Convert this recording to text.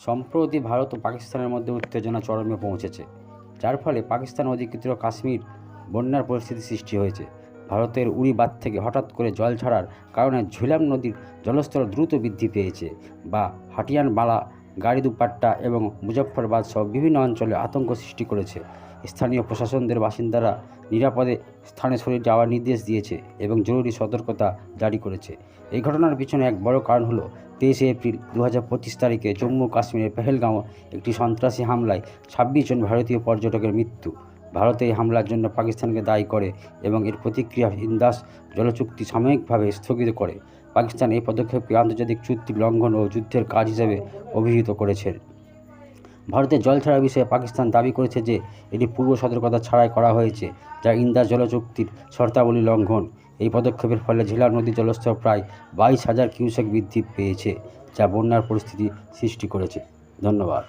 সম্প্রতি ভারত ও পাকিস্তানের মধ্যে উত্তেজনা চরমে পৌঁছেছে, যার ফলে পাকিস্তান অধিকৃত কাশ্মীর বন্যার পরিস্থিতি সৃষ্টি হয়েছে। ভারতের উড়ি বাঁধ থেকে হঠাৎ করে জল ছাড়ার কারণে ঝিলাম নদীর জলস্তর দ্রুত বৃদ্ধি পেয়েছে, বা হাটিয়ানবালা, গাড়িদুপাট্টা এবং মুজফ্ফরবাদ সহ বিভিন্ন অঞ্চলে আতঙ্ক সৃষ্টি করেছে। স্থানীয় প্রশাসনদের বাসিন্দারা নিরাপদে স্থানে সরে যাওয়ার নির্দেশ দিয়েছে এবং জরুরি সতর্কতা জারি করেছে। এই ঘটনার পিছনে এক বড় কারণ হলো 23 এপ্রিল 2025 তারিখে জম্মু কাশ্মীরের পেহেলগাঁও একটি সন্ত্রাসী হামলায় 26 জন ভারতীয় পর্যটকের মৃত্যু। ভারত এই হামলার জন্য পাকিস্তানকে দায়ী করে এবং এর প্রতিক্রিয়া ইন্দাস জলচুক্তি সাময়িকভাবে স্থগিত করে। পাকিস্তান এই পদক্ষেপকে আন্তর্জাতিক চুক্তি লঙ্ঘন ও যুদ্ধের কাজ হিসেবে অভিহিত করেছে। ভারতের জল ছাড়ার বিষয়ে পাকিস্তান দাবি করেছে যে এটি পূর্ব সতর্কতা ছাড়াই করা হয়েছে, যা ইন্দাস জলচুক্তির শর্তাবলী লঙ্ঘন। এই পদক্ষেপের ফলে ঝিলাম নদীর জলস্তর প্রায় 22,000 কিউসেক বৃদ্ধি পেয়েছে, যা বন্যার পরিস্থিতি সৃষ্টি করেছে। ধন্যবাদ।